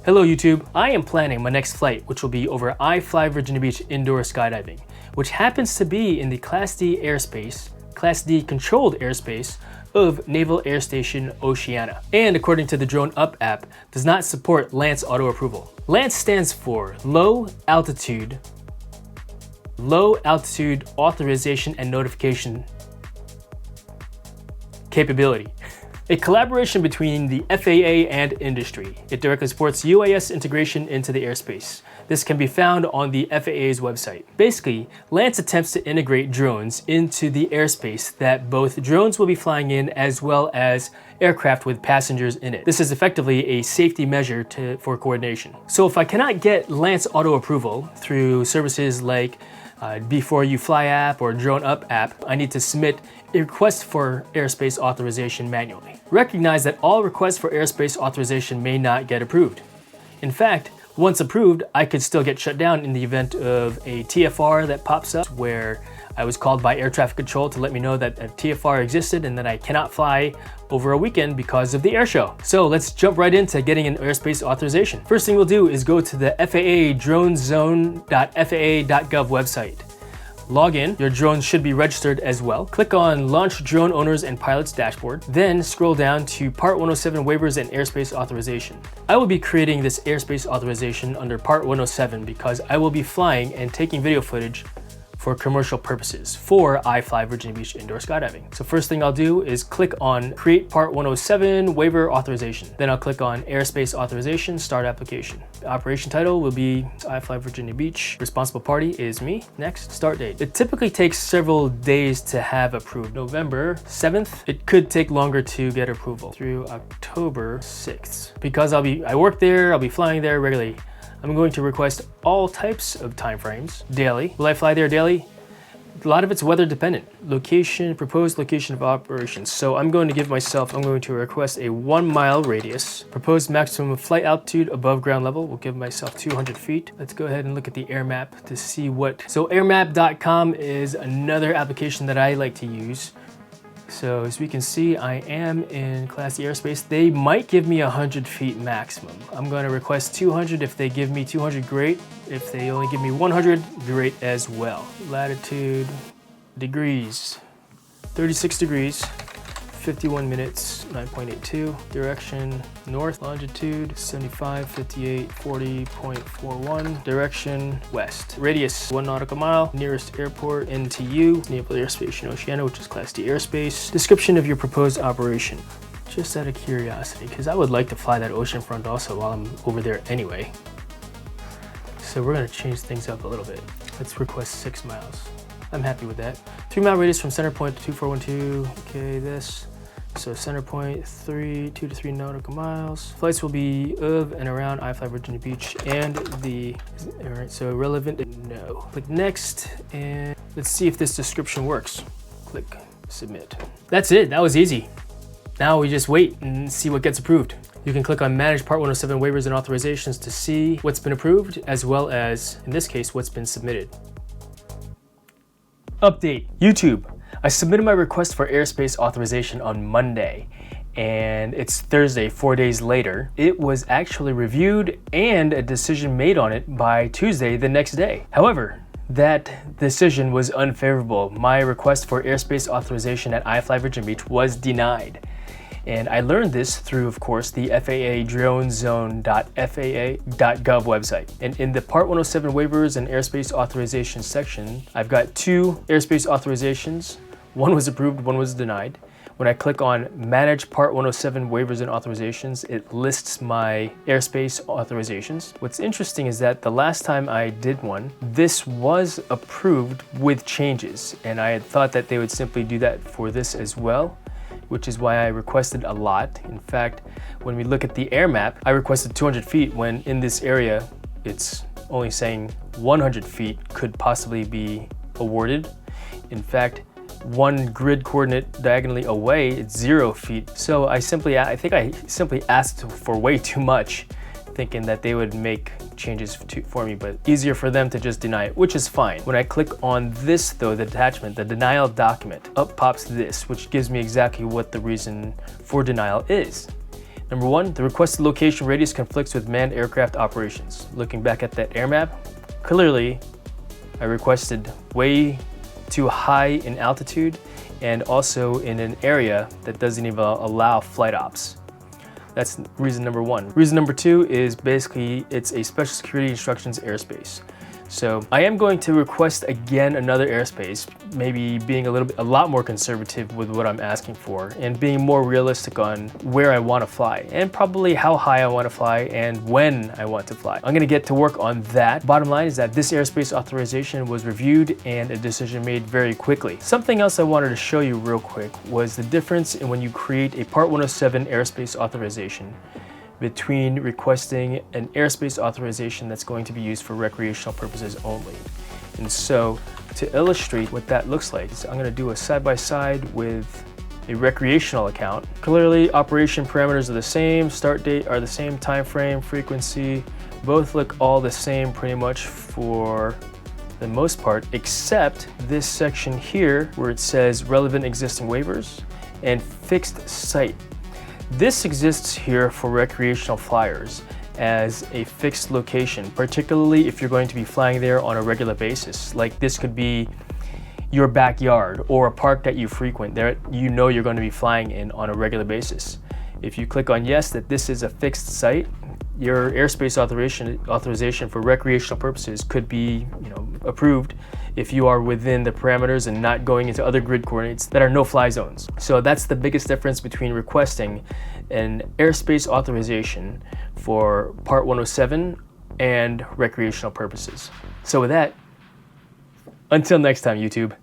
Hello YouTube, I am planning my next flight, which will be over I Fly Virginia Beach indoor skydiving, which happens to be in the Class D airspace, Class D controlled airspace of Naval Air Station Oceana. And according to the Drone Up app, does not support LAANC auto approval. LAANC stands for Low Altitude Authorization and Notification Capability. A collaboration between the FAA and industry. It directly supports UAS integration into the airspace. This can be found on the FAA's website. Basically, LAANC attempts to integrate drones into the airspace that both drones will be flying in as well as aircraft with passengers in it. This is effectively a safety measure for coordination. So if I cannot get LAANC auto approval through services like Before You Fly app or Drone Up app, I need to submit a request for airspace authorization manually. Recognize that all requests for airspace authorization may not get approved. In fact, once approved, I could still get shut down in the event of a TFR that pops up where I was called by air traffic control to let me know that a TFR existed and that I cannot fly over a weekend because of the air show. So let's jump right into getting an airspace authorization. First thing we'll do is go to the FAA dronezone.faa.gov website. Log in, your drone should be registered as well. Click on Launch Drone Owners and Pilots Dashboard, then scroll down to Part 107 Waivers and Airspace Authorization. I will be creating this airspace authorization under Part 107 because I will be flying and taking video footage for commercial purposes for I Fly Virginia Beach indoor skydiving. So first thing I'll do is click on Create Part 107 Waiver Authorization. Then I'll click on Airspace Authorization, Start Application. The operation title will be I Fly Virginia Beach. Responsible party is me. Next, start date. It typically takes several days to have approved. November 7th. It could take longer to get approval through October 6th. Because I work there, I'll be flying there regularly. I'm going to request all types of timeframes daily. Will I fly there daily? A lot of it's weather dependent. Location, proposed location of operations. So I'm going to request a 1 mile radius. Proposed maximum flight altitude above ground level. We'll give myself 200 feet. Let's go ahead and look at the air map to see what. So airmap.com is another application that I like to use. So as we can see, I am in Class D airspace. They might give me 100 feet maximum. I'm going to request 200. If they give me 200, great. If they only give me 100, great as well. Latitude, degrees, 36 degrees, 51 minutes, 9.82. Direction, north. Longitude, 75, 58, 40.41. Direction, west. Radius, 1 nautical mile. Nearest airport, NTU, Naval Air Station Oceana, which is Class D airspace. Description of your proposed operation. Just out of curiosity, because I would like to fly that oceanfront also while I'm over there anyway. So we're gonna change things up a little bit. Let's request 6 miles. I'm happy with that. 3 mile radius from center point to 2412. Okay, this. So center point, 2 to 3 nautical miles. Flights will be of and around I Fly Virginia Beach and all right, so relevant, no. Click next, and let's see if this description works. Click submit. That's it, that was easy. Now we just wait and see what gets approved. You can click on Manage Part 107 Waivers and Authorizations to see what's been approved, as well as, in this case, what's been submitted. Update, YouTube. I submitted my request for airspace authorization on Monday, and it's Thursday, 4 days later. It was actually reviewed and a decision made on it by Tuesday the next day. However, that decision was unfavorable. My request for airspace authorization at I Fly Virginia Beach was denied. And I learned this through, of course, the FAA dronezone.faa.gov website. And in the Part 107 Waivers and Airspace Authorization section, I've got 2 airspace authorizations. One was approved, one was denied. When I click on Manage Part 107 Waivers and Authorizations, it lists my airspace authorizations. What's interesting is that the last time I did one, this was approved with changes, and I had thought that they would simply do that for this as well, which is why I requested a lot. In fact, when we look at the air map, I requested 200 feet when in this area, it's only saying 100 feet could possibly be awarded. In fact, 1 grid coordinate diagonally away, it's 0 feet. So I simply asked for way too much, thinking that they would make changes for me, but easier for them to just deny it, which is fine. When I click on this though, the attachment, the denial document, up pops this, which gives me exactly what the reason for denial is. Number 1, the requested location radius conflicts with manned aircraft operations. Looking back at that air map, clearly I requested way too high in altitude and also in an area that doesn't even allow flight ops. That's reason number 1. Reason number 2 is basically it's a special security instructions airspace. So I am going to request again another airspace, maybe being a lot more conservative with what I'm asking for and being more realistic on where I want to fly and probably how high I want to fly and when I want to fly. I'm going to get to work on that. Bottom line is that this airspace authorization was reviewed and a decision made very quickly. Something else I wanted to show you real quick was the difference in when you create a Part 107 airspace authorization between requesting an airspace authorization that's going to be used for recreational purposes only. And so to illustrate what that looks like, I'm going to do a side-by-side with a recreational account. Clearly operation parameters are the same, start date are the same, time frame, frequency, both look all the same pretty much for the most part, except this section here where it says relevant existing waivers and fixed site. This exists here for recreational flyers as a fixed location, particularly if you're going to be flying there on a regular basis. Like this could be your backyard or a park that you frequent that you know you're going to be flying in on a regular basis. If you click on yes, that this is a fixed site, your airspace authorization for recreational purposes could be, approved if you are within the parameters and not going into other grid coordinates that are no-fly zones. So that's the biggest difference between requesting an airspace authorization for Part 107 and recreational purposes. So with that, until next time, YouTube.